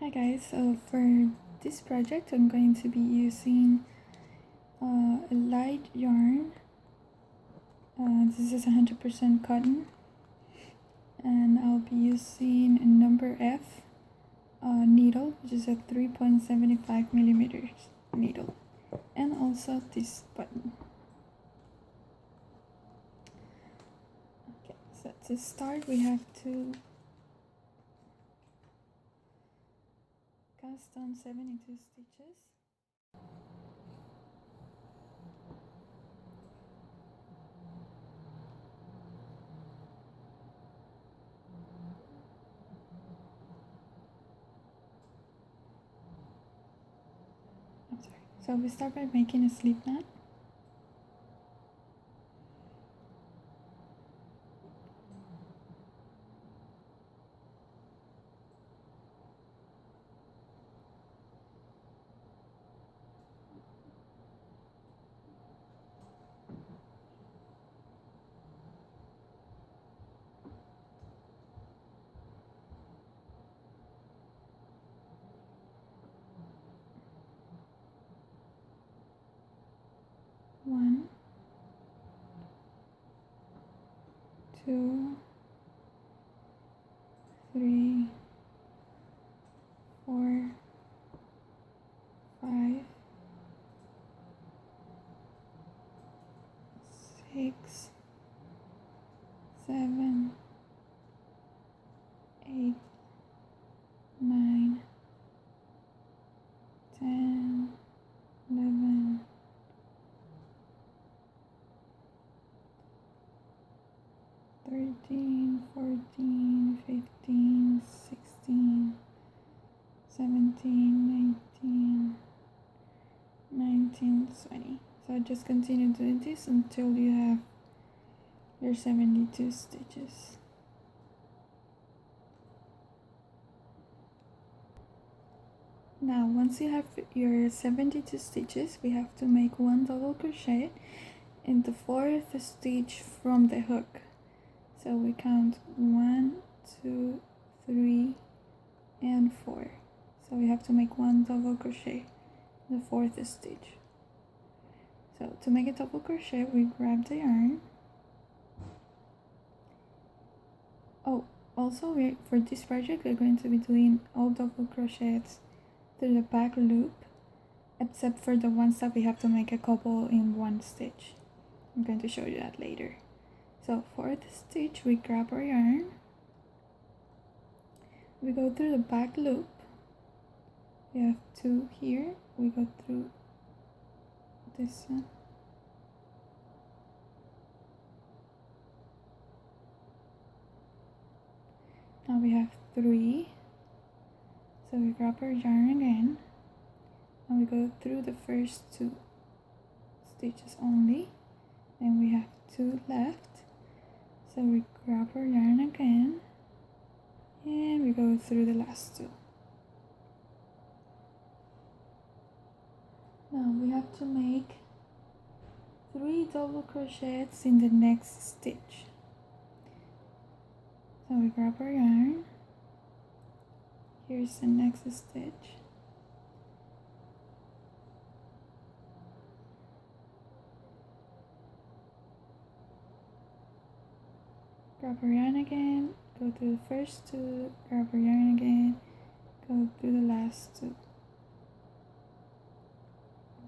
Hi guys, so for this project I'm going to be using a light yarn. This is 100% cotton, and I'll be using a number F needle, which is a 3.75 millimeters needle, and also this button. Okay, so to start we have to cast on 72 stitches. So we start by making a slip knot. One, two, three, 4, 5, 6, 7, 8, 9, 10, 11, 13, 14, 15, 16, 17, 18, 19, 20. So just continue doing this until you have your 72 stitches. Now once you have your 72 stitches, we have to make one double crochet in the fourth stitch from the hook. So we count 1, 2, 3, and 4. So we have to make one double crochet in the fourth stitch. So to make a double crochet, we grab the yarn. Oh, also for this project we're going to be doing all double crochets through the back loop, except for the ones that we have to make a couple in one stitch. I'm going to show you that later. So for the stitch, we grab our yarn, we go through the back loop, we have 2 here, we go through this one, now we have 3, so we grab our yarn again, and we go through the first 2 stitches only, and we have 2 left. So we grab our yarn again, and we go through the last 2. Now we have to make 3 double crochets in the next stitch. So we grab our yarn, here's the next stitch, grab our yarn again, go through the first 2, grab our yarn again, go through the last 2,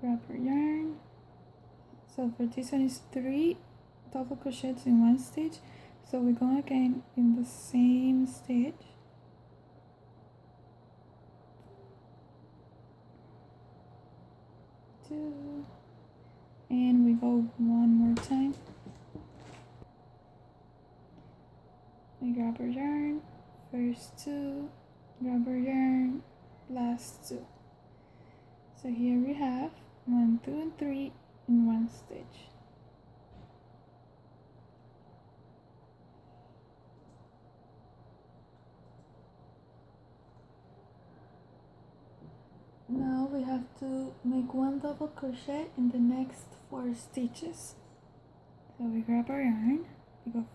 grab our yarn. So for this one is 3 double crochets in one stitch, so we go again in the same stitch, two, and we go one more time. We grab our yarn, first 2, grab our yarn, last 2. So here we have 1, 2, and 3 in one stitch. Now we have to make one double crochet in the next 4 stitches. So we grab our yarn, we go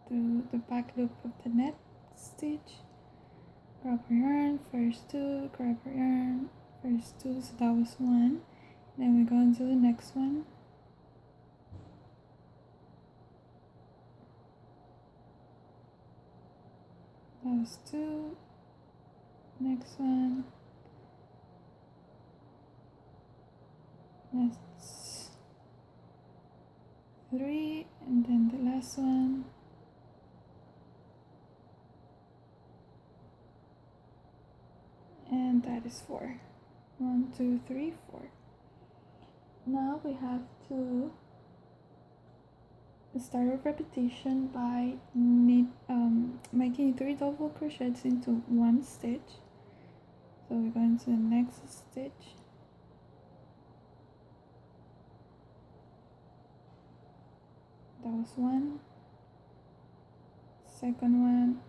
through the back loop of the next stitch, grab our yarn, first 2, grab our yarn, first 2, so that was 1. Then we go into the next one. That was 2, next one, that's 3, and then the last one, and that is 4. 1, 2, 3, 4. Now we have to start our repetition by making 3 double crochets into 1 stitch. So we go into the next stitch, that was 1, second one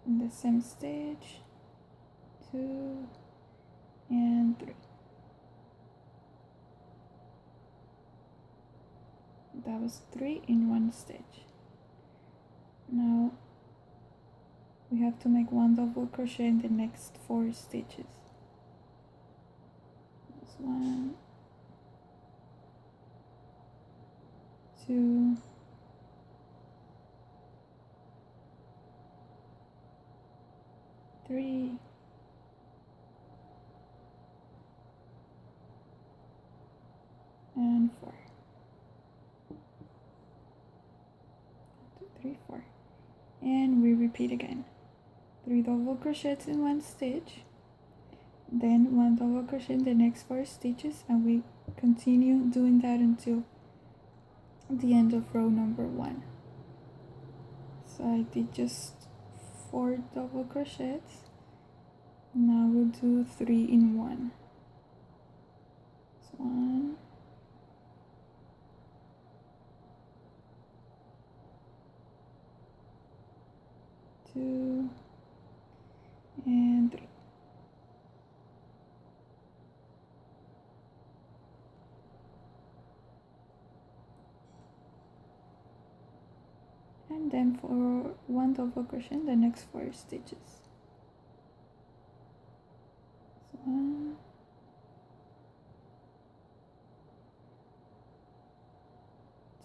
in the same stitch, 2 and 3. That was 3 in 1 stitch. Now we have to make 1 double crochet in the next 4 stitches. That's 1, 2, 3, and 4. 2, 3, 4. And we repeat again. 3 double crochets in 1 stitch, then 1 double crochet in the next 4 stitches, and we continue doing that until the end of row number 1. So I did just 4 double crochets. Now we'll do 3 in 1. So 1, 2, and 3. And then for 1 double crochet in the next 4 stitches. So 1,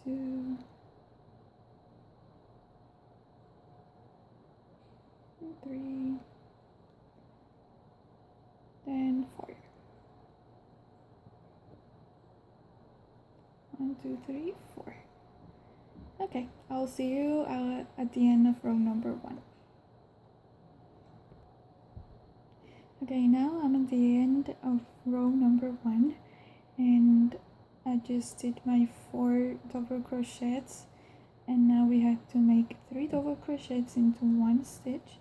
2, 3, then 4. 1, 2, 3, 4. Okay, I'll see you at the end of row number 1. Okay, now I'm at the end of row number 1, and I just did my 4 double crochets, and now we have to make 3 double crochets into 1 stitch,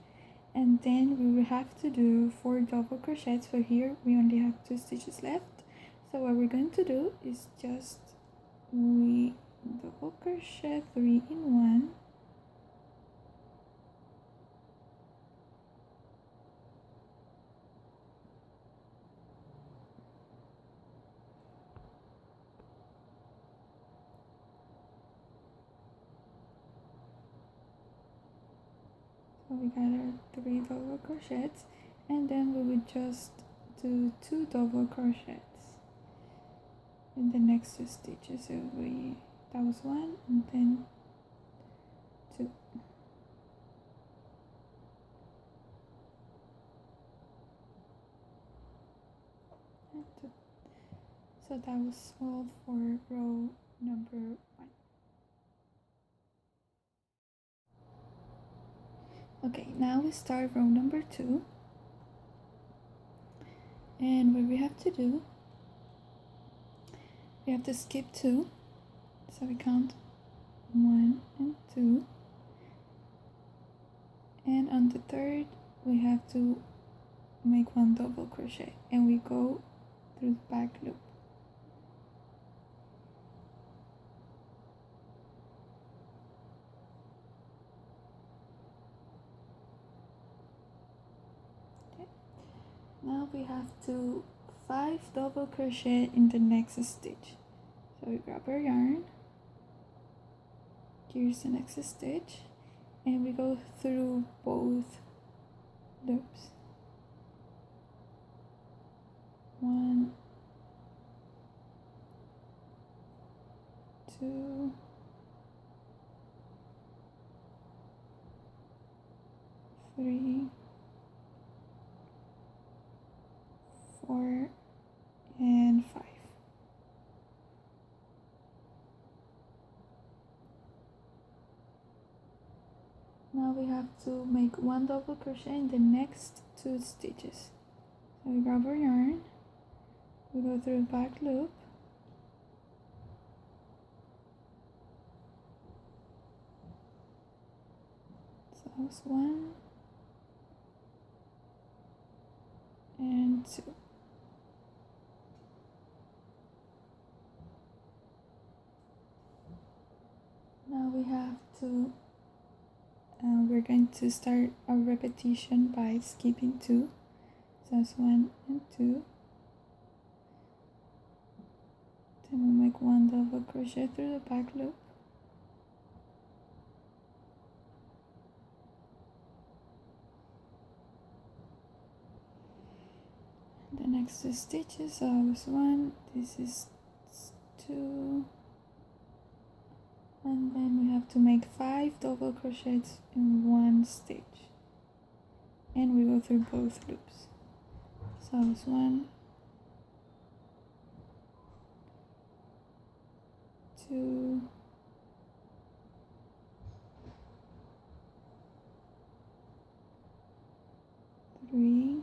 and then we will have to do 4 double crochets. So here we only have 2 stitches left. So what we're going to do is just we double crochet 3 in 1, so we got our 3 double crochets, and then we will just do 2 double crochets in the next 2 stitches. So that was 1, and then 2. And 2. So that was all for row number 1. Okay, now we start row number 2, and what we have to do, we have to skip 2, so we count 1 and 2, and on the third we have to make 1 double crochet, and we go through the back loop. Okay. Now we have to 5 double crochet in the next stitch. So we grab our yarn, here's the next stitch, and we go through both loops. 2, 3, 4, and 5. Now we have to make one double crochet in the next 2 stitches. So we grab our yarn, we go through the back loop, so that's 1 and 2. Now we have to we're going to start a repetition by skipping 2. So that's 1 and 2. Then we'll make one double crochet through the back loop. The next 2 stitches, so this 1, this is 2, and then we have to make 5 double crochets in 1 stitch, and we go through both loops. So this 1, 2, 3,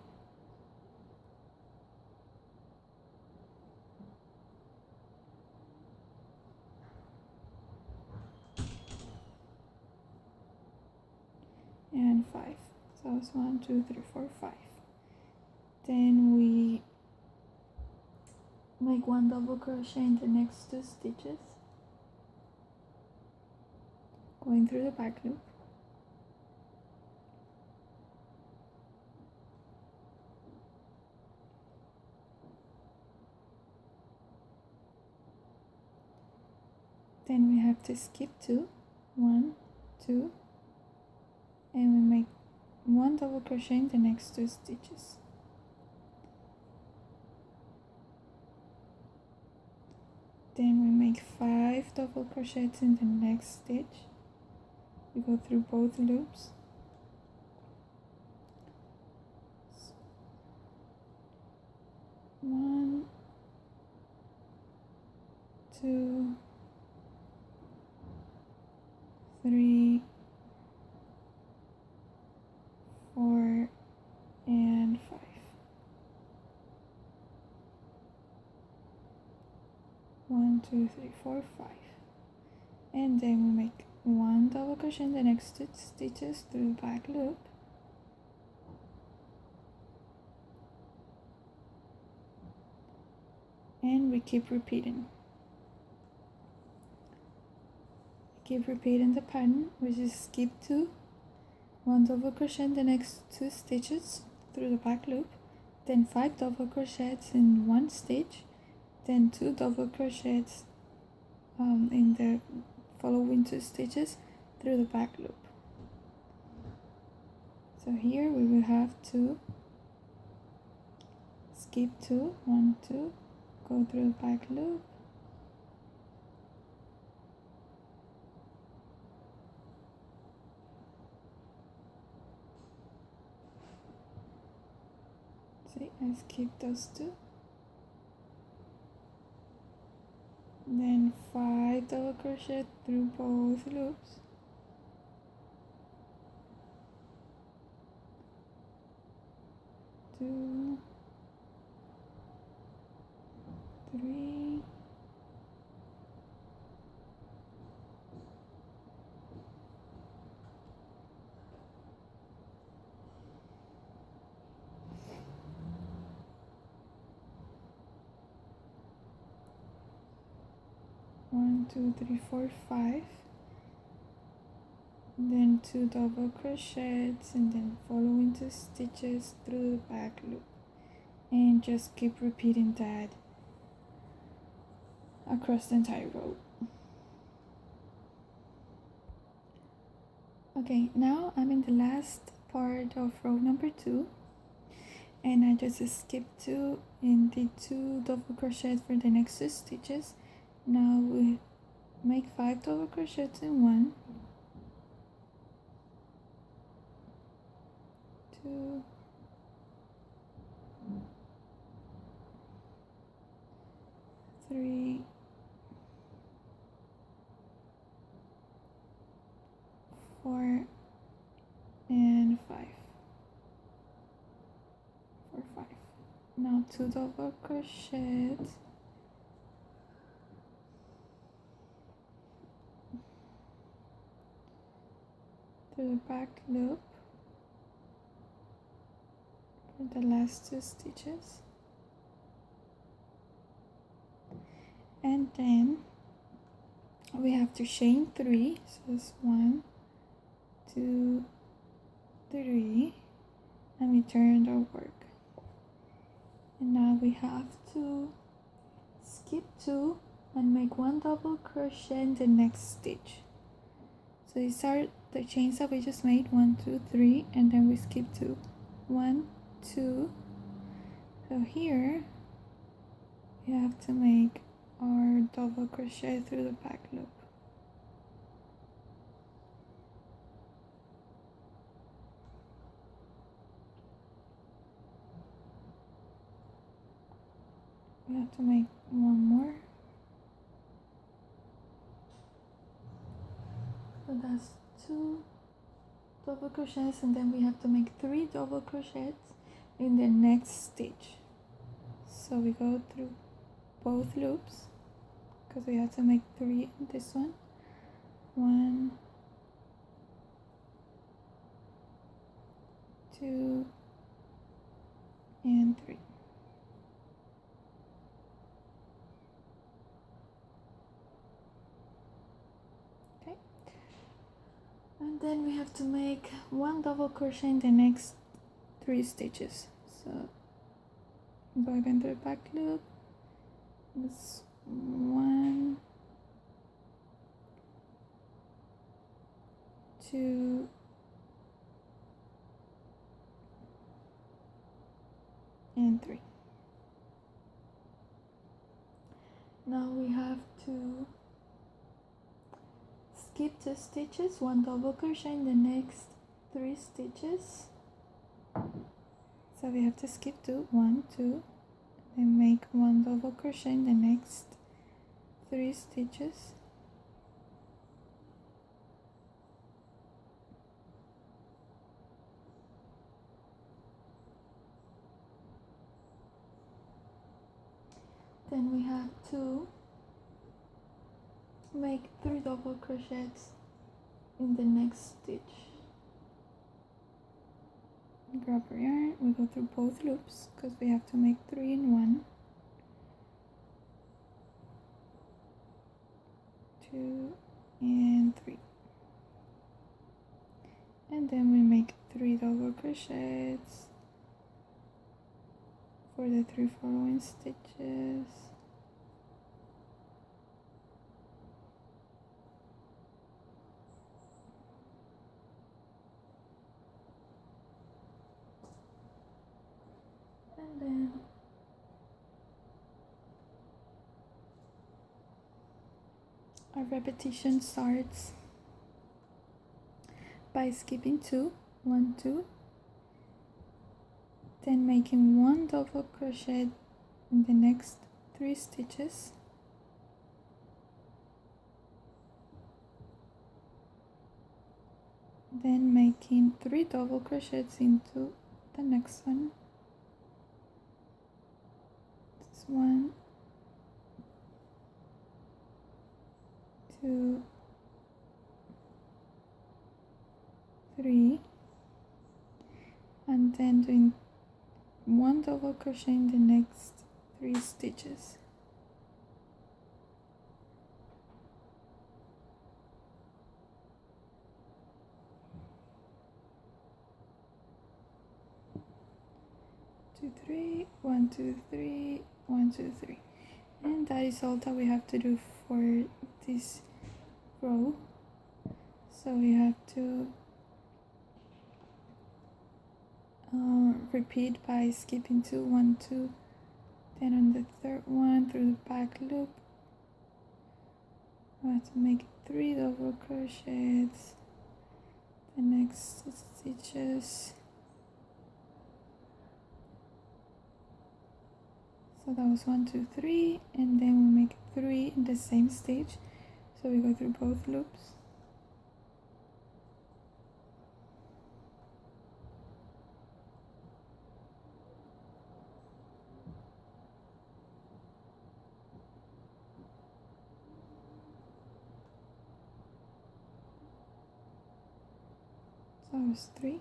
5. So it's 1, 2, 3, 4, 5. Then we make one double crochet in the next 2 stitches, going through the back loop. Then we have to skip 2, 1, 2, and we make one double crochet in the next 2 stitches. Then we make 5 double crochets in the next stitch. We go through both loops. One, 2, 3, 4, and 5. One, 2, 3, 4, 5. And then we make one double crochet in the next 2 stitches through the back loop. And we keep repeating. Keep repeating the pattern, which is skip 2, one double crochet in the next 2 stitches through the back loop, then 5 double crochets in 1 stitch, then 2 double crochets in the following 2 stitches through the back loop. So here we will have to skip 2, 1, 2, go through the back loop, see, I skipped those 2, then 5 double crochet through both loops, two, 3, 1, 2, 3, 4, 5, then 2 double crochets and then following 2 stitches through the back loop, and just keep repeating that across the entire row. Okay, now I'm in the last part of row number 2, and I just skipped 2 and did 2 double crochets for the next 2 stitches. Now we make 5 double crochets in 1, 2, 3, 4, and 5. 4, 5. Now 2 double crochets through the back loop for the last 2 stitches, and then we have to chain 3, so it's 1, 2, 3, and we turn our work. And now we have to skip 2 and make 1 double crochet in the next stitch. So these are the chains that we just made, 1, 2, 3, and then we skip 2, 1, 2. So here we have to make our double crochet through the back loop. We have to make 1 more. So that's 2 double crochets, and then we have to make 3 double crochets in the next stitch. So we go through both loops because we have to make 3 in this one. 1, 2, and 3. Okay, and then we have to make 1 double crochet in the next 3 stitches. So go again to the back loop. It's 1, 2, and 3. Now we have to skip 2 stitches, 1 double crochet in the next 3 stitches. So we have to skip 2, 1, 2, then make 1 double crochet in the next 3 stitches. Then we have to make 3 double crochets in the next stitch. Grab our yarn, we go through both loops because we have to make 3 in 1, 2, and 3, and then we make 3 double crochets for the 3 following stitches. And then our repetition starts by skipping 2, 1, 2, then making 1 double crochet in the next 3 stitches, then making 3 double crochets into the next one. This is 1, 2, 3, and then doing 1 double crochet in the next 3 stitches. Two, 3, 1, 2, 3, 1, 2, 3, and that is all that we have to do for this row. So we have to repeat by skipping 2, 1, 2, then on the third one through the back loop, we have to make 3 double crochets the next stitches. So that was 1, 2, 3, and then we make 3 in the same stitch, so we go through both loops. So that was 3.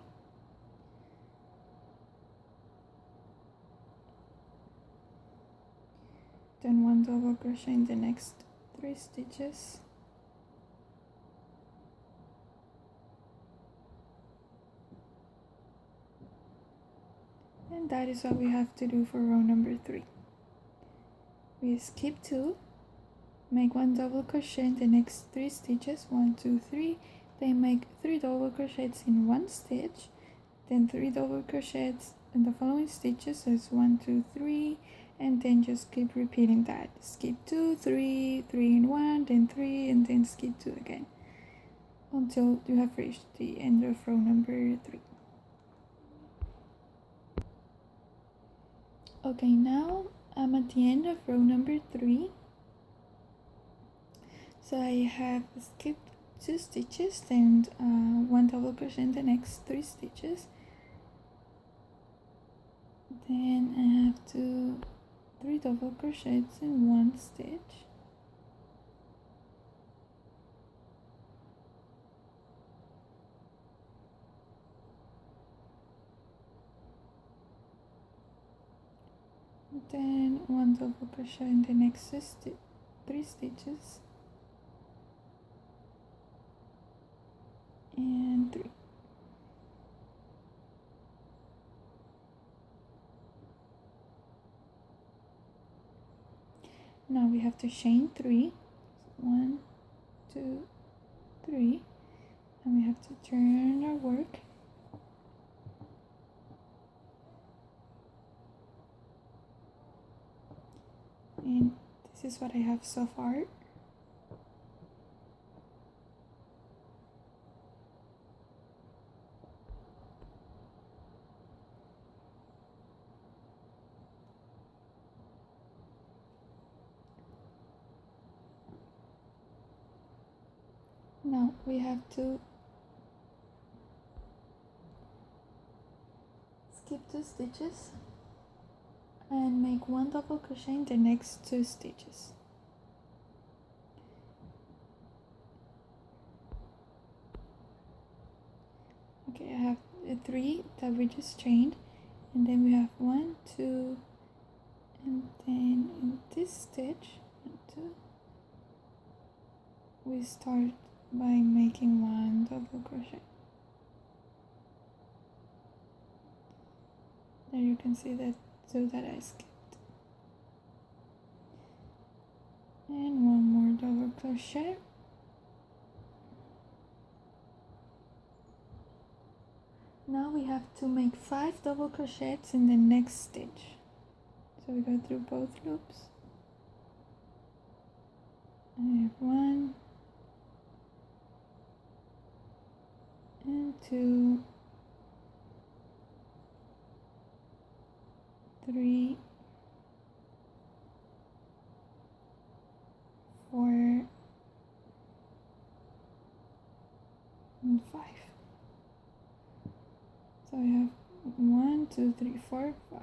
Then 1 double crochet in the next 3 stitches. And that is what we have to do for row number 3. We skip 2, make 1 double crochet in the next 3 stitches, 1, 2, 3, then make 3 double crochets in 1 stitch, then 3 double crochets in the following stitches, so it's 1, 2, 3, and then just keep repeating that. Skip 2, 3, 3 in 1, then 3, and then skip 2 again until you have reached the end of row number 3. Okay, now I'm at the end of row number 3. So I have skipped 2 stitches and 1 double crochet in the next 3 stitches. Then I have 3 double crochets in 1 stitch. Then 1 double crochet in the next 3 stitches. And 3. Now we have to chain 3. 1, 2, 3. And we have to turn our work. And this is what I have so far. Now we have to skip 2 stitches and make 1 double crochet in the next 2 stitches. Okay, I have 3 that we just chained, and then we have 1, 2, and then in this stitch 1, 2, we start by making 1 double crochet. There you can see that 2 that I skipped, and 1 more double crochet. Now we have to make 5 double crochets in the next stitch. So we go through both loops. I have 1 and 2, 3, 4, and 5. So I have 1, 2, 3, 4, 5.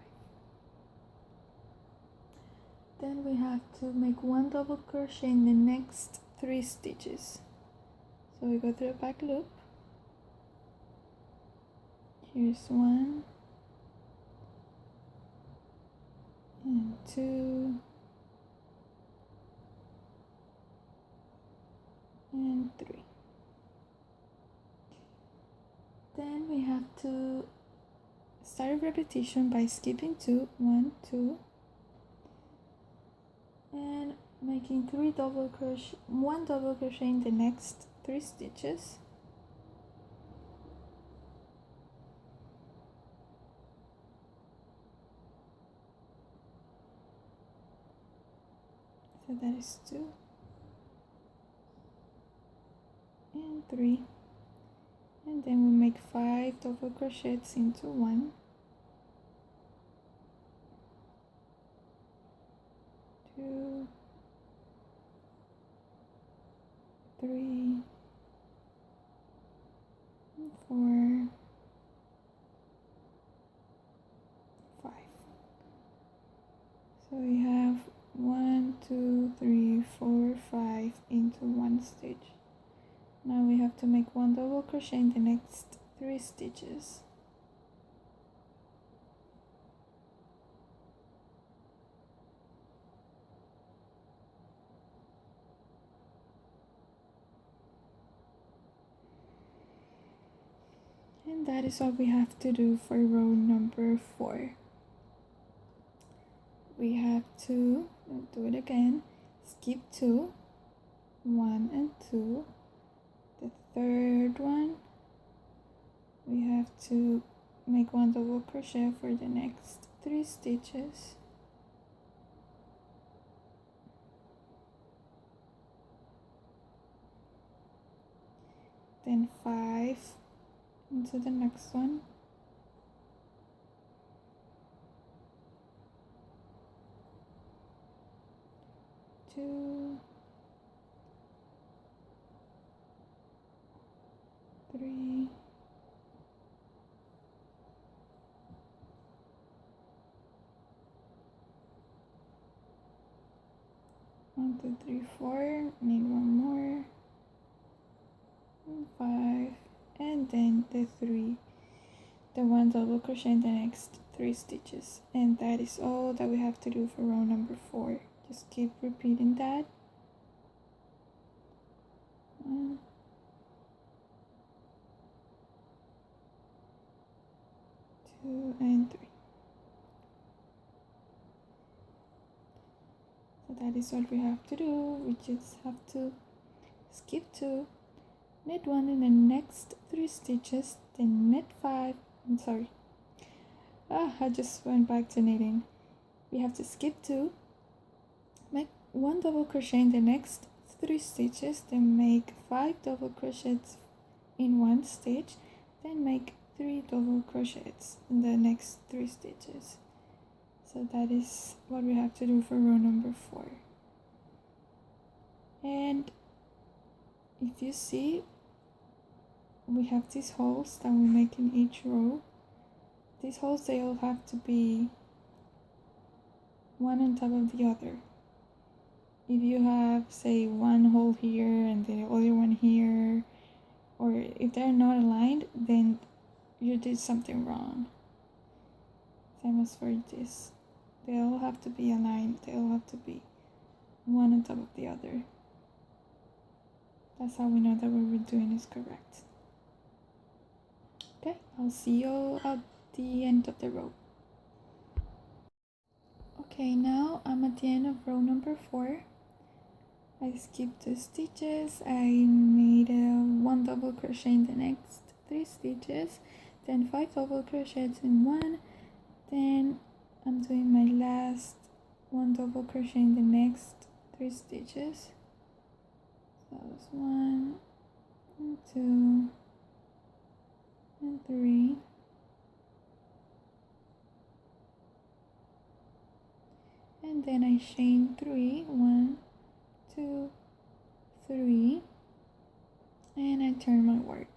Then we have to make 1 double crochet in the next 3 stitches. So we go through a back loop. Here's 1 and 2 and 3. Then we have to start a repetition by skipping 2, 1, 2, and making 1 double crochet in the next 3 stitches. So that is 2. and 3, and then we make 5 double crochets into 1, 2, 3, 4, 5. So we have 1, 2, 3, 4, 5 into 1 stitch. Now we have to make 1 double crochet in the next 3 stitches. And that is what we have to do for row number 4. We have to do it again, skip 2, 1 and 2. The third one, we have to make 1 double crochet for the next 3 stitches. Then 5 into the next one. Two, 3, 1, 2, 3, 4. Need 1 more. And 5, and then the 3. The 1 double crochet in the next 3 stitches, and that is all that we have to do for row number 4. Just keep repeating that. 1, 2, and 3. So that is what we have to do. We just have to skip 2, knit 1 in the next 3 stitches, then knit 5. I just went back to knitting. We have to skip 2, make 1 double crochet in the next 3 stitches, then make 5 double crochets in 1 stitch, then make 3 double crochets in the next 3 stitches. So that is what we have to do for row number 4. And if you see, we have these holes that we make in each row. These holes, they all have to be one on top of the other. If you have, say, one hole here and the other one here, or if they're not aligned, then you did something wrong. Same as for this. They all have to be aligned. They all have to be one on top of the other. That's how we know that what we're doing is correct. Okay, I'll see you at the end of the row. Okay, now I'm at the end of row number 4. I skipped 2 stitches. I made 1 double crochet in the next 3 stitches, then 5 double crochets in 1. Then I'm doing my last 1 double crochet in the next 3 stitches. So that was 1 and 2 and 3. And then I chain 3, 1, 2, 3, and I turn my work.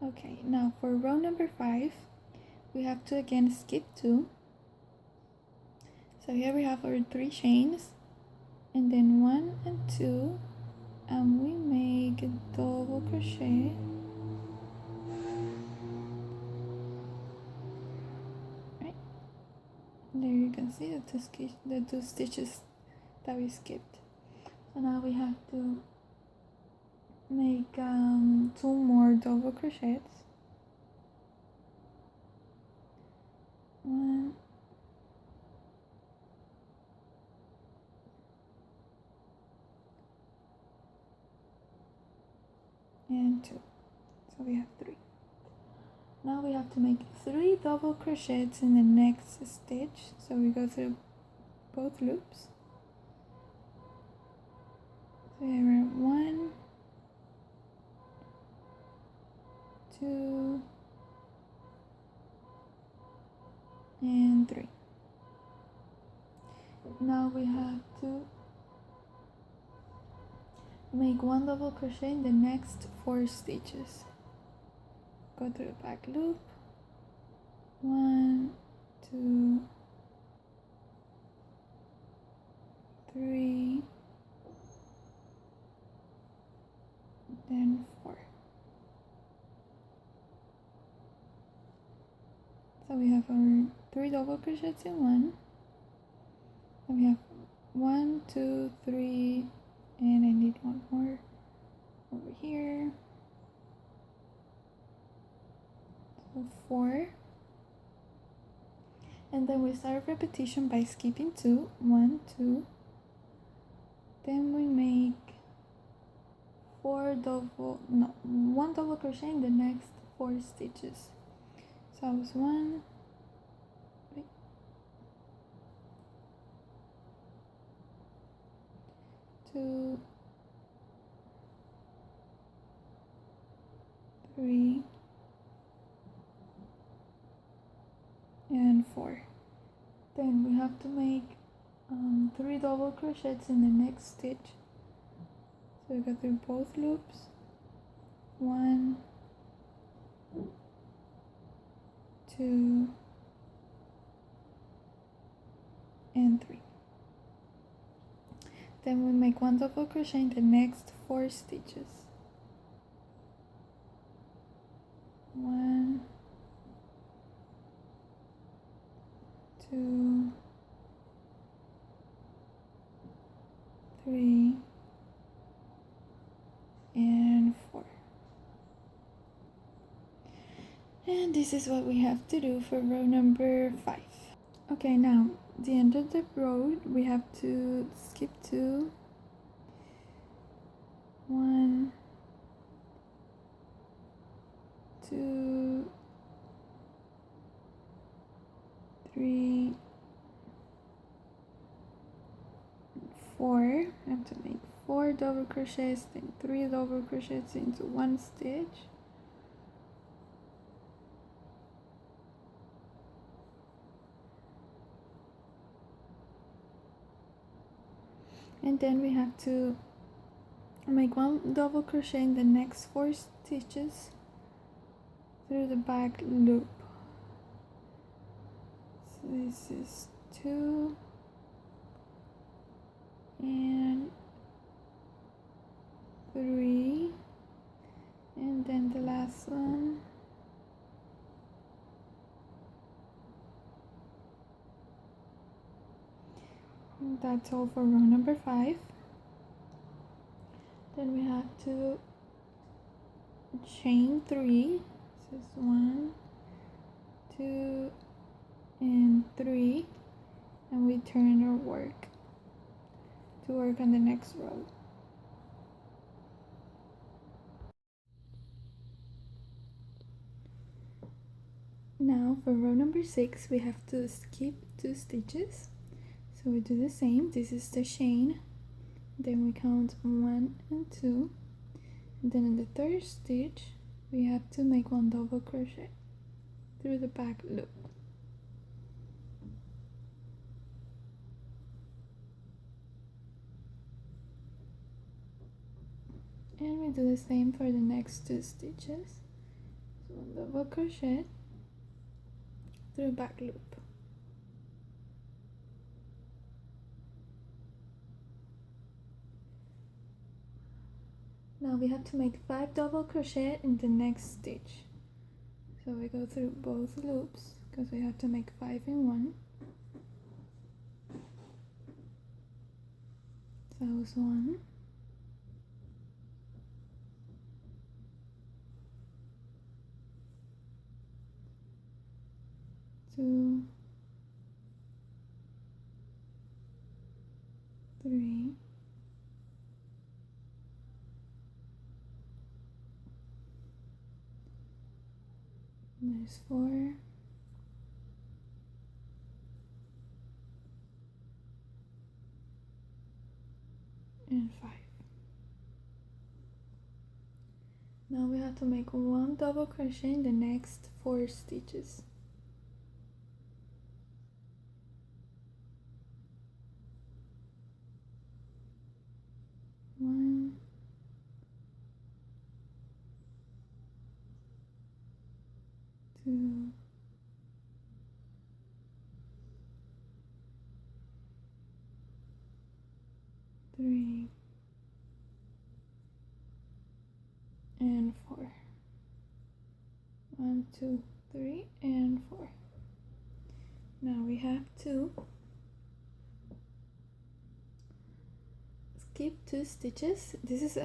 Okay, now for row number 5, we have to again skip 2. So here we have our 3 chains, and then 1 and 2, and we make a double crochet. Right, there you can see the 2 stitches that we skipped. So now we have to make 2 more double crochets. 1 and 2. So we have 3. Now we have to make 3 double crochets in the next stitch. So we go through both loops. There are 1, 2, and 3. Now we have to make 1 double crochet in the next 4 stitches. Go through the back loop, 1, 2, 3, then 4. So we have our 3 double crochets in 1. Then we have 1, 2, 3, and I need 1 more over here. So 4. And then we start repetition by skipping 2. 1, 2. Then we make 1 double crochet in the next 4 stitches. So it was 1, 2, 3, and 4. Then we have to make 3 double crochets in the next stitch. So we go through both loops, 1, 2, and 3. Then we make 1 double crochet in the next 4 stitches. 1, 2, 3, and 4. And this is what we have to do for row number 5. Okay, now the end of the row we have to skip 2, 1, 2, 3, 4. I have to make 4 double crochets, then 3 double crochets into 1 stitch. And then we have to make 1 double crochet in the next 4 stitches through the back loop. So this is 2 and 3, and then the last one. And that's all for row number 5. Then we have to chain 3. This is 1, 2, and 3, and we turn our work to work on the next row. Now for row number 6 we have to skip 2 stitches, so we do the same. This is the chain, then we count 1 and 2, and then in the 3rd stitch we have to make 1 double crochet through the back loop. And we do the same for the next 2 stitches. So 1 double crochet through back loop. Now we have to make 5 double crochet in the next stitch. So we go through both loops because we have to make 5 in 1. So that was 1. 2, 3, there's 4, and 5. Now we have to make 1 double crochet in the next 4 stitches. One, two, three, and 4. 1, 2, 3, and 4. Now we have to skip 2 stitches. This is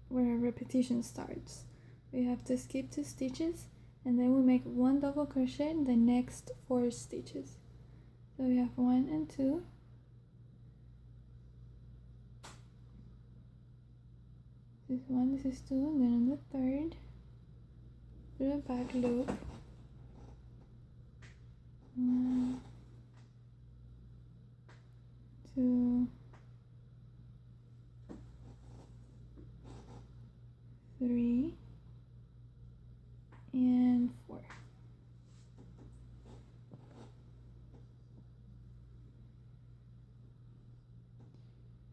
where repetition starts. We have to skip 2 stitches and then we make 1 double crochet in the next 4 stitches. So we have 1 and 2. This is 1, this is 2, and then on the third, do a back loop. 1, 2, 3, and 4.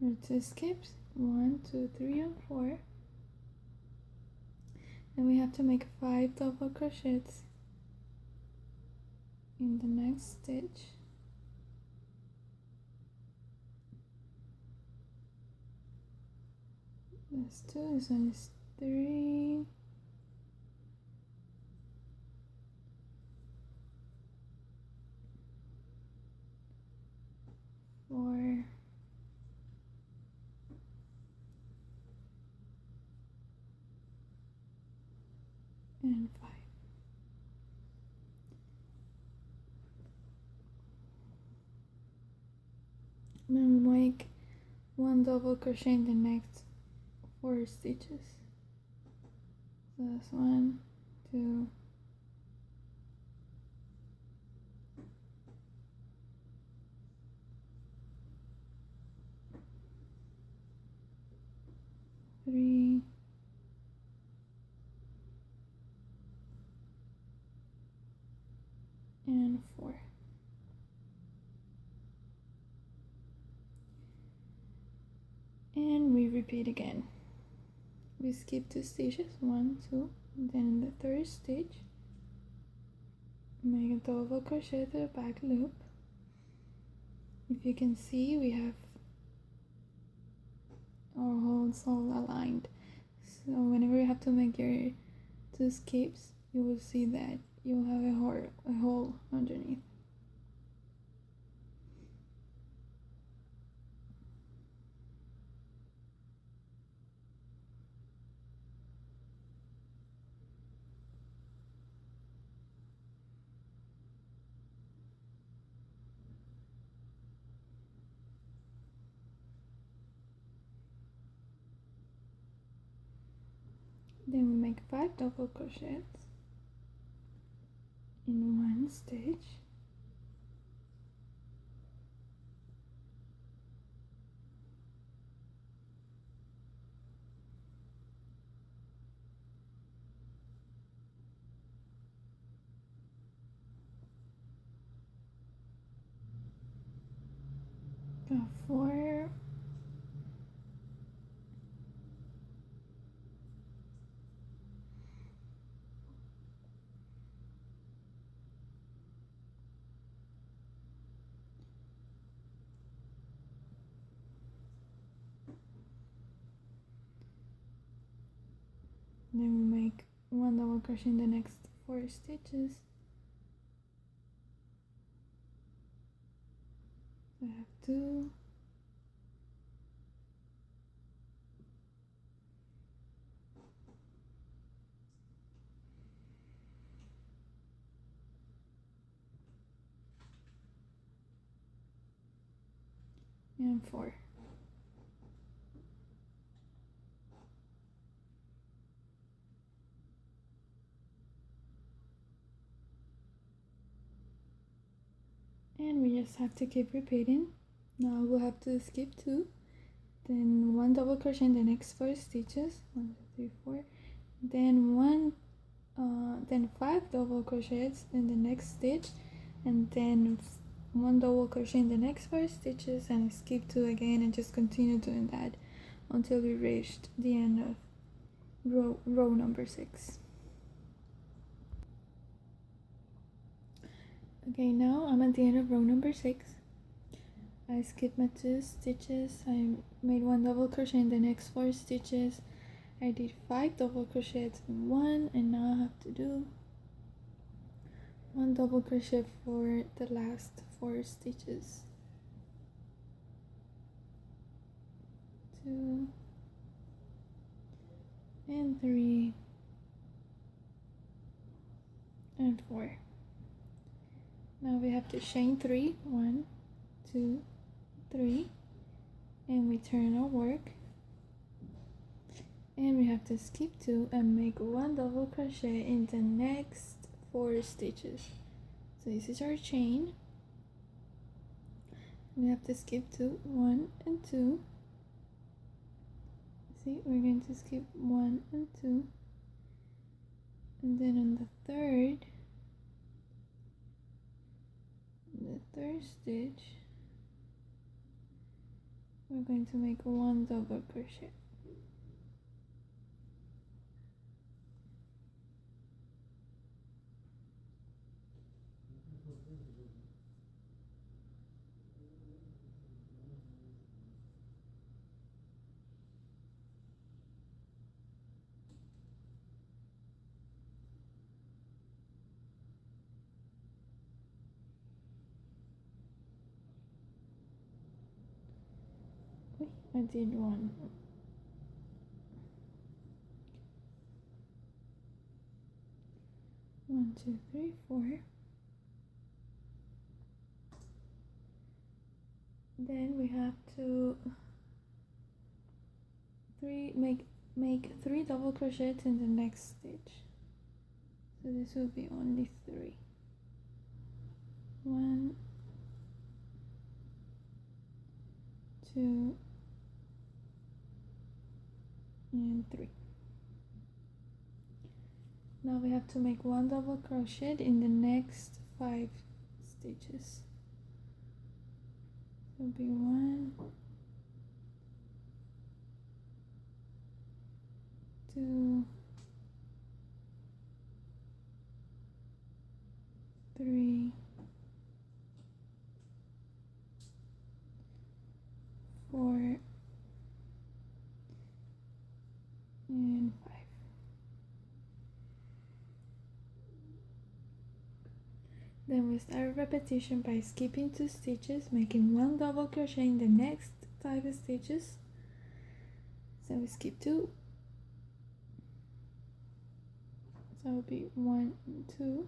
Or 2 skips, 1, 2, 3, and 4. Then we have to make 5 double crochets in the next stitch. That's 2, this one is 3. Four, and 5. Then we make 1 double crochet in the next 4 stitches. So that's 1, 2, 3, and 4. And we repeat again. We skip 2 stitches, 1, 2, and then in the third stitch, make a double crochet to the back loop. If you can see, we have our holes all aligned. So whenever you have to make your 2 skips, you will see that you'll have a hole underneath. Then we make 5 double crochets in 1 stitch. Got 4. Then we make 1 double crochet in the next 4 stitches. So I have 2, and 4. And we just have to keep repeating. Now we'll have to skip 2, then 1 double crochet in the next 4 stitches. 1, 2, 3, 4, then then 5 double crochets in the next stitch, and then 1 double crochet in the next 4 stitches, and skip 2 again, and just continue doing that until we reached the end of row number 6. Okay, now I'm at the end of row number 6. I skipped my 2 stitches, I made 1 double crochet in the next 4 stitches, I did 5 double crochets in 1, and now I have to do 1 double crochet for the last 4 stitches. 2 and 3 and 4. Now we have to chain 3, 1, 2, 3, and we turn our work, and we have to skip 2 and make 1 double crochet in the next 4 stitches. So this is our chain. We have to skip 2, 1 and 2. See, we're going to skip 1 and 2, and then on the third stitch we're going to make 1 double crochet. I did 1. One, 2, 3, 4. Then we have to make 3 double crochets in the next stitch. So this will be only 3. 1, 2, and 3. Now we have to make 1 double crochet in the next 5 stitches. So it'll be 1, 2, 3, 4, and 5. Then we start repetition by skipping 2 stitches, making 1 double crochet in the next 5 stitches. So we skip 2. So it will be 1 and 2.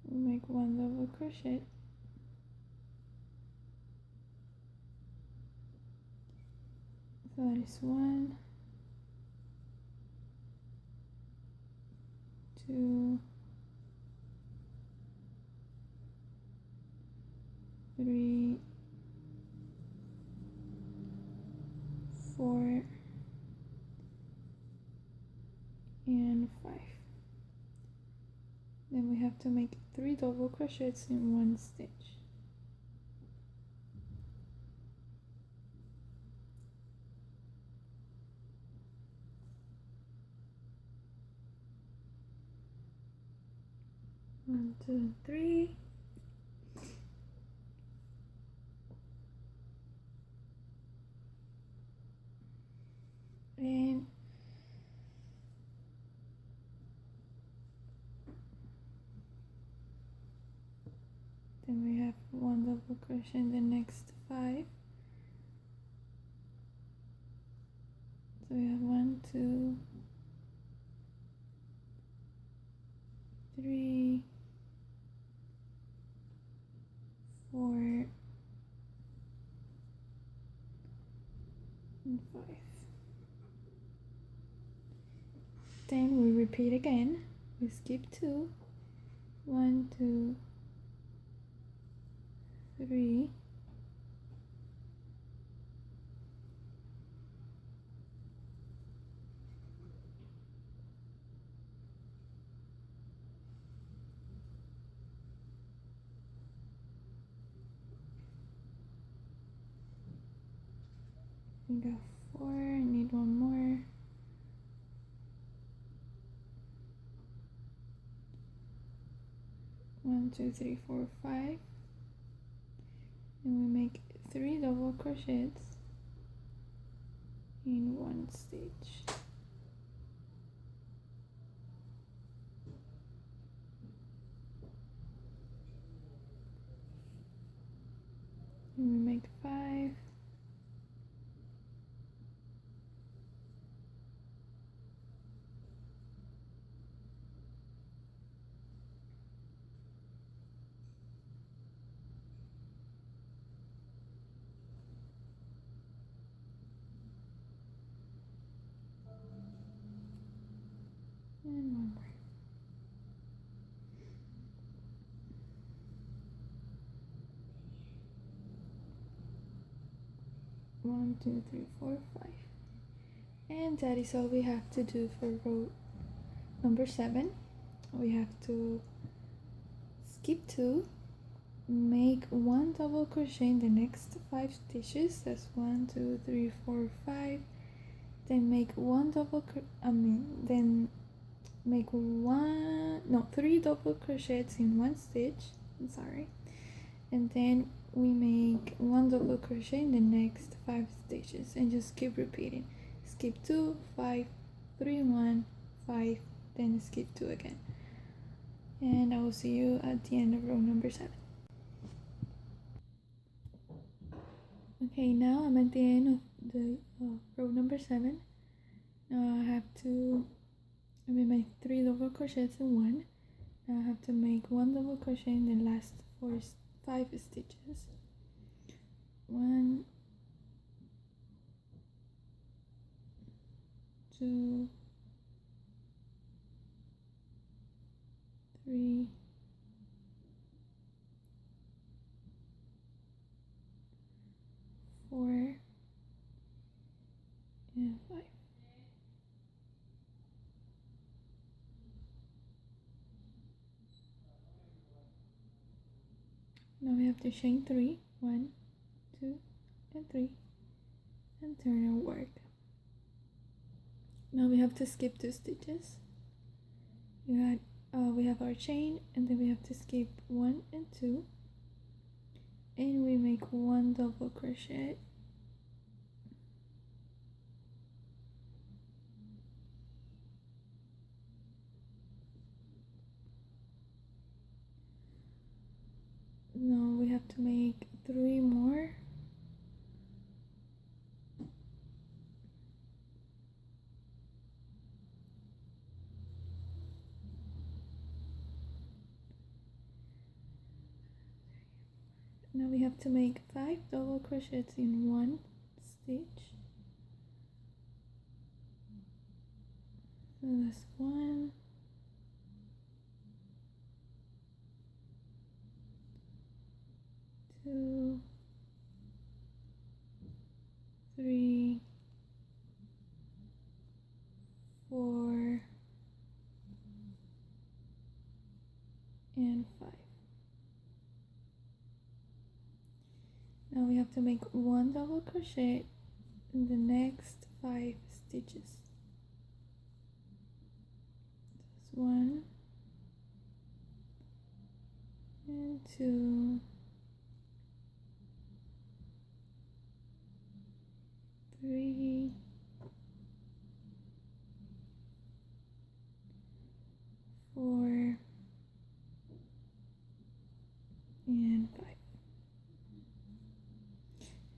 We make 1 double crochet. So that is 1, 2, 3, 4, and 5. Then we have to make 3 double crochets in 1 stitch. One, 2, 3. And then we have 1 double crochet in the next 5. So we have 1, 2, 3, 4, and 5. Then we repeat again. We skip 2, 1, 2, 3, We got 4, I need one more. One, two, three, four, 5. And we make 3 double crochets in one stitch. And we make 5. And one more. One, two, three, four, 5. And that is all we have to do for row number 7. We have to skip 2, make 1 double crochet in the next 5 stitches. That's 1, 2, 3, 4, 5. Then make 1 double then make 3 double crochets in one stitch. I'm sorry. And then we make 1 double crochet in the next 5 stitches and just keep repeating. Skip 2, 5, 3, 1, 5, then skip 2 again. And I will see you at the end of row number 7. Okay, now I'm at the end of the row number 7. Now I have to make 3 double crochets in one. Now I have to make 1 double crochet in the last 5 stitches. 1, 2, 3, 4, and 5. Now we have to chain 3, 1, 2, and 3, and turn our work. Now we have to skip 2 stitches. We have our chain, and then we have to skip 1 and 2, and we make 1 double crochet. Now we have to make 3 more. Now we have to make 5 double crochets in one stitch. So that's 1, 2, 3, 4, and 5. Now we have to make 1 double crochet in the next 5 stitches. That's 1 and 2, 3, 4, and 5.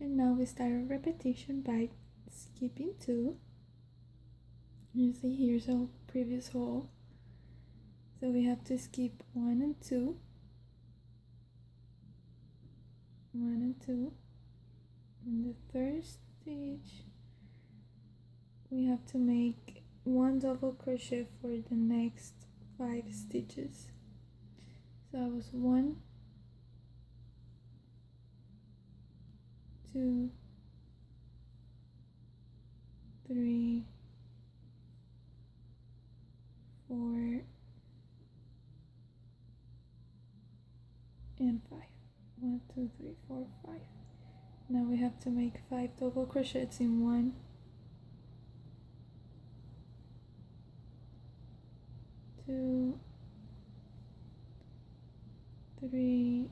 And now we start a repetition by skipping 2. You see here's our previous hole. So we have to skip 1 and 2. 1 and 2. In the third stitch, we have to make 1 double crochet for the next 5 stitches. So that was 1, 2, 3, 4, and 5. 1, 2, 3, 4, 5. Now we have to make 5 double crochets in 1, 2, 3,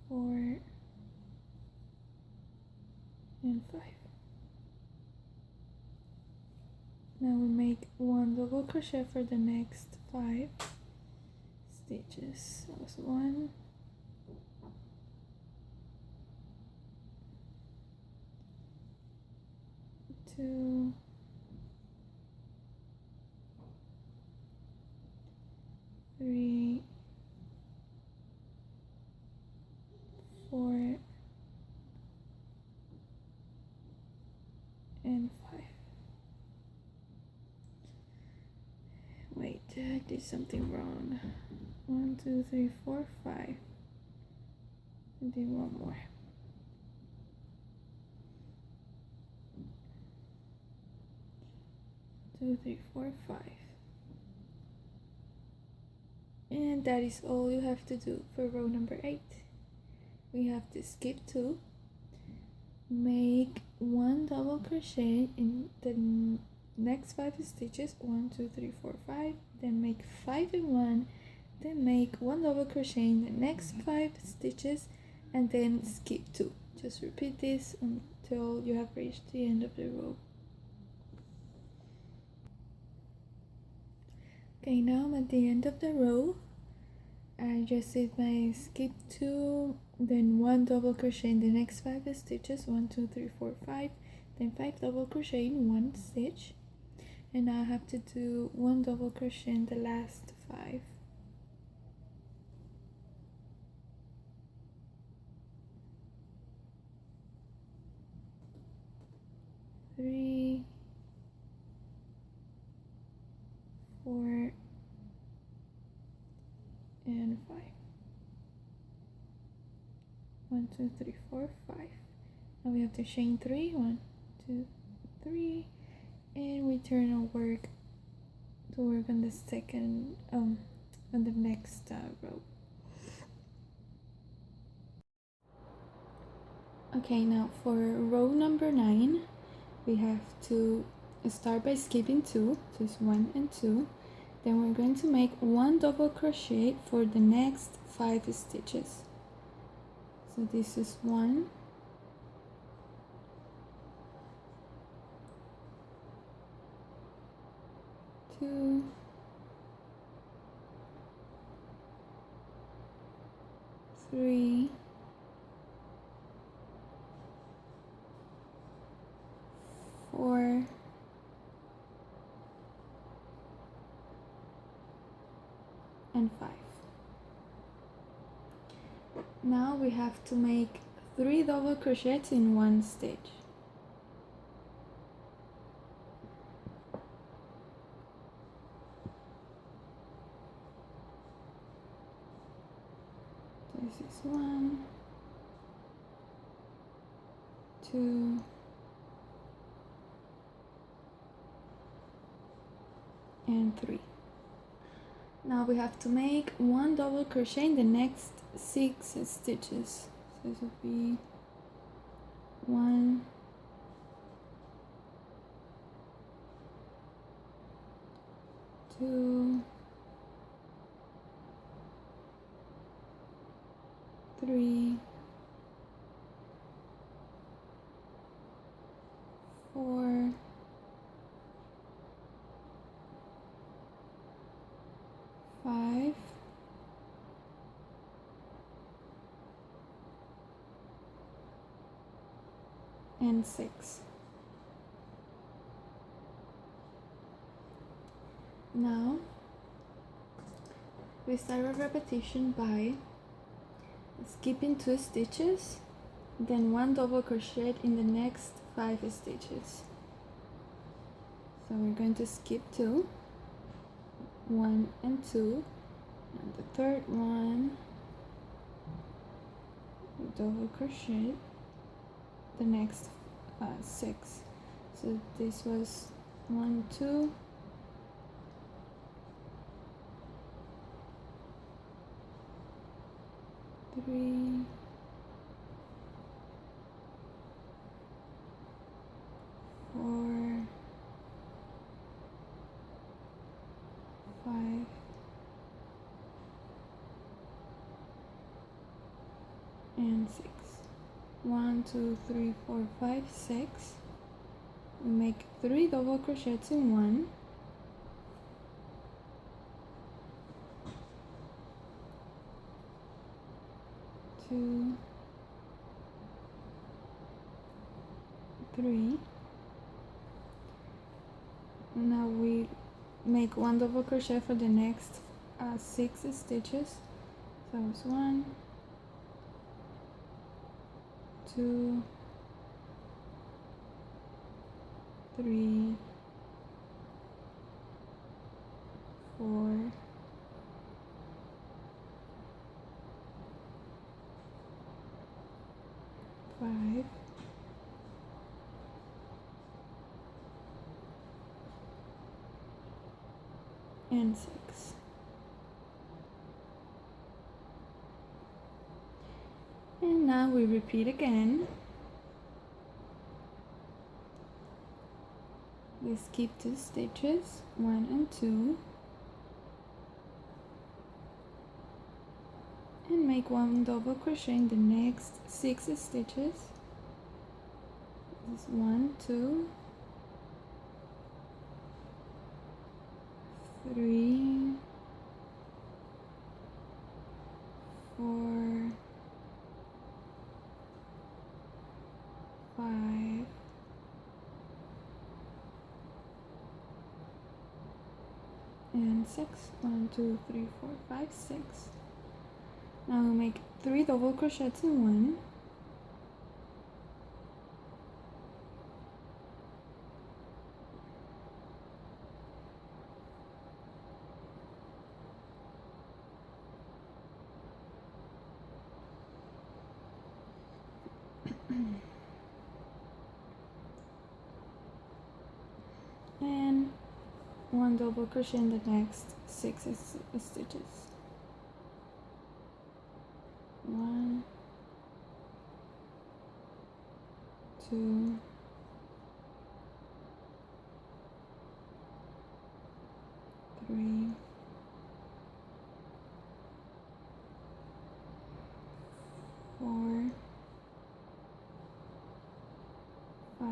4, and 5. Now we make 1 double crochet for the next 5 stitches. That was 1, 2, 3, 4, and 5. Wait, I did something wrong. 1, 2, 3, 4, 5. I did one more. Two, three, four, 5. And that is all you have to do for row number 8. We have to skip 2, make 1 double crochet in the next 5 stitches, 1, 2, 3, 4, 5, then make 5 in 1, then make 1 double crochet in the next 5 stitches, and then skip 2. Just repeat this until you have reached the end of the row. Okay, now I'm at the end of the row. I just did my skip 2, then 1 double crochet in the next 5 stitches, 1, 2, 3, 4, 5, then 5 double crochet in 1 stitch, and now I have to do 1 double crochet in the last 5. Three, 4, and 5. 1, 2, 3, 4, 5. Now we have to chain 3. 1, 2, 3, and we turn our work to work on the second on the next row. Okay, now for row number 9, we have to start by skipping 2, so it's 1 and 2. Then we're going to make 1 double crochet for the next 5 stitches. So this is 1, 2, 3, 4, and 5. Now we have to make 3 double crochets in 1 stitch. This is 1, 2, and 3. Now we have to make 1 double crochet in the next 6 stitches. So this would be 1, 2, 3, 4, 5, and 6. Now we start our repetition by skipping 2 stitches, then 1 double crochet in the next 5 stitches. So we're going to skip 2, 1 and 2, and the third one we double crochet the next 6. So this was 1, 2, 3, 4, 5, and 6. 1, 2, 3, 4, 5, 6. We make 3 double crochets in 1, 2, 3. Now we make 1 double crochet for the next 6 stitches. So it's 1, 2, 3, 4, 5, and 6. And now we repeat again. We skip 2 stitches, 1 and 2, and make 1 double crochet in the next 6 stitches. This is 1, 2, 3, 4, 5, and 6. 1, 2, 3, 4, 5, 6. Now we'll make 3 double crochets in 1, and 1 double crochet in the next 6 stitches. 1, 2, 3, 4, 5,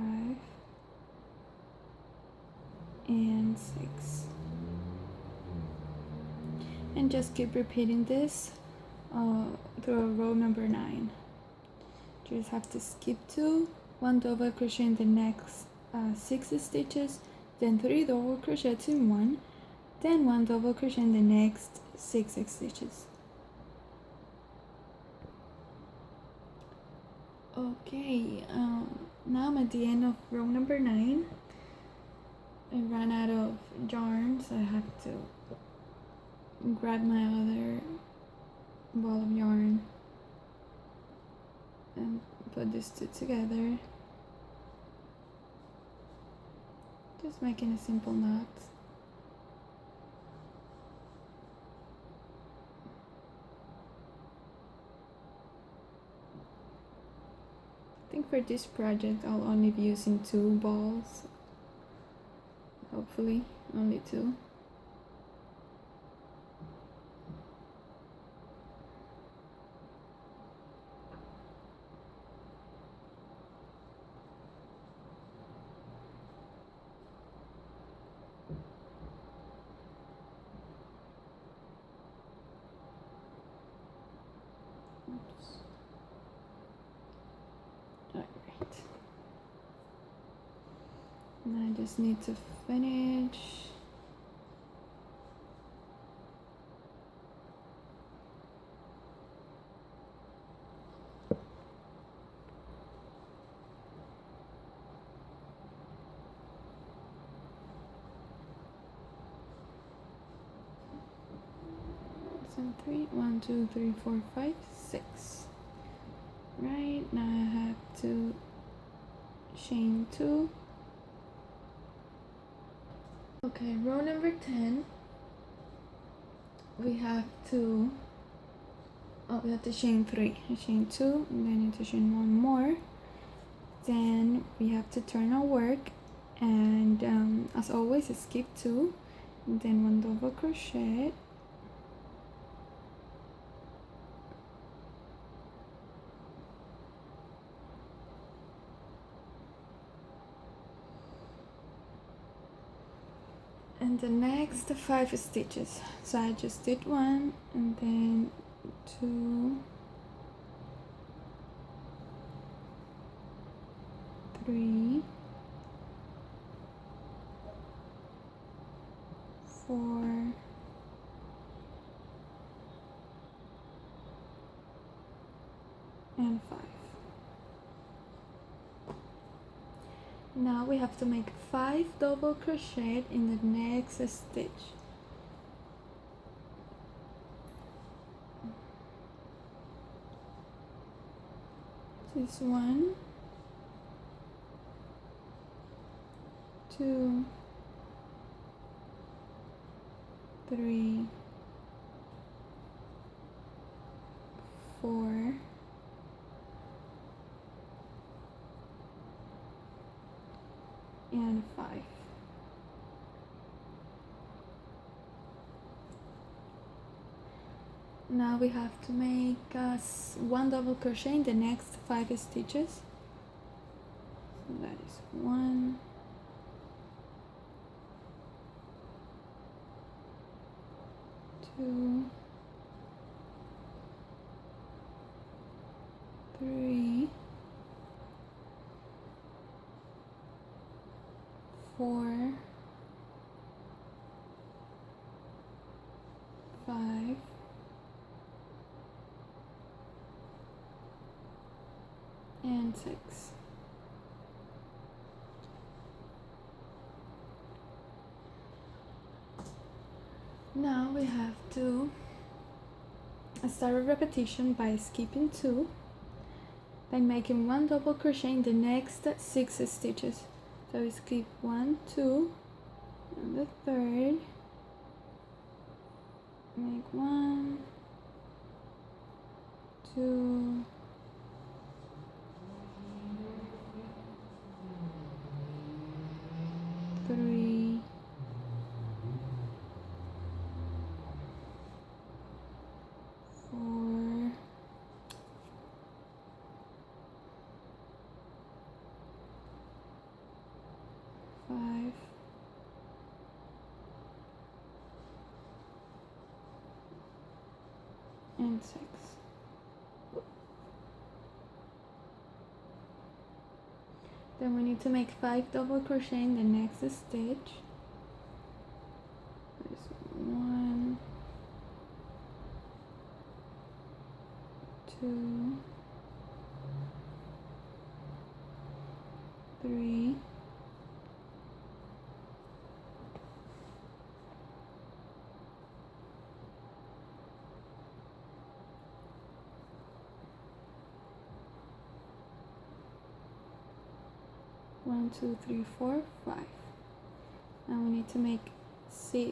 and 6. And just keep repeating this through row number 9. Just have to skip 2, 1 double crochet in the next 6 stitches, then 3 double crochets in 1, then 1 double crochet in the next 6 stitches. Okay, now I'm at the end of row number 9. I ran out of yarn, so I have to grab my other ball of yarn and put these 2 together. Just making a simple knot. I think for this project I'll only be using 2 balls. Hopefully, only 2. And I just need to finish. So 3, 1, 2, 3, 4, 5, 6. Right, now I have to chain 2. Okay, row number 10, we have to Oh, we have to chain 3, chain 2, and then you have to chain 1 more. Then we have to turn our work, and as always skip 2, and then 1 double crochet, and the next 5 stitches. So I just did 1, and then 2, 3, 4, and 5. Now we have to make 5 double crochet in the next stitch. This 1, 2, 3, 4, and 5. Now we have to make 1 double crochet in the next 5 stitches. So that is 1, 2, 3, 4, 5, and 6. Now we have to start a repetition by skipping 2, then making 1 double crochet in the next 6 stitches. So we skip 1, 2, and the third, make 1, 2, 3, 4, 5, and 6. Then we need to make 5 double crochet in the next stitch. There's 1, 2, 3, 1, 2, 3, 4, 5. Now we need to make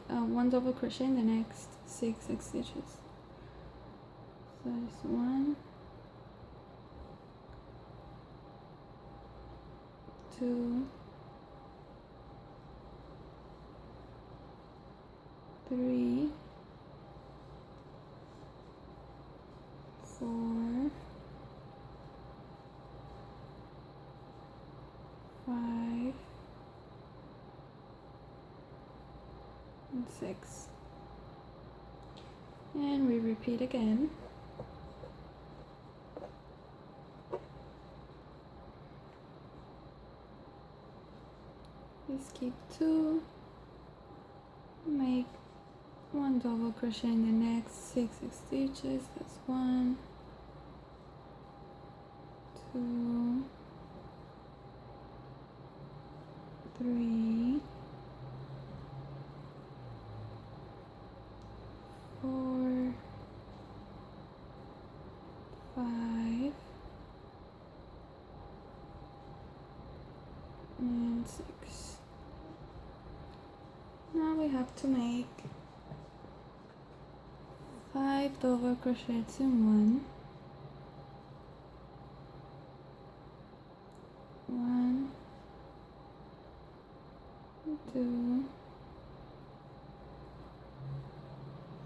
1 double crochet in the next 6 stitches. So there's 1, 2, 3, 4, 5, and 6. And we repeat again. We skip 2, make 1 double crochet in the next 6 stitches. That's 1, 2, 3, 4, 5, and 6. Now we have to make 5 double crochets in one, 1, 2,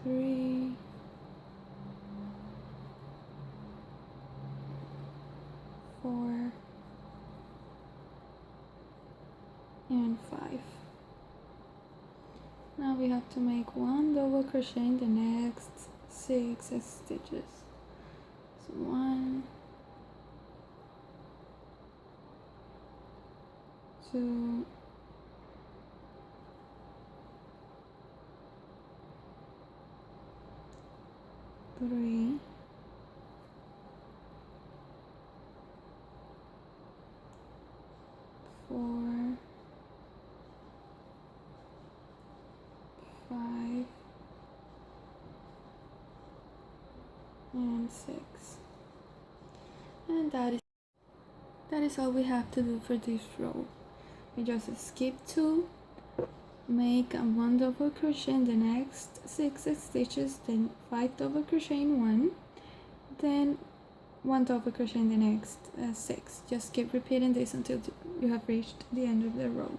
3, 4, and 5. Now we have to make 1 double crochet in the next 6 stitches. So 1, 2, 3, 4, 5, and 6. And that is all we have to do for this row. We just skip 2, make a 1 double crochet in the next 6 stitches, then 5 double crochet in one, then 1 double crochet in the next 6. Just keep repeating this until you have reached the end of the row.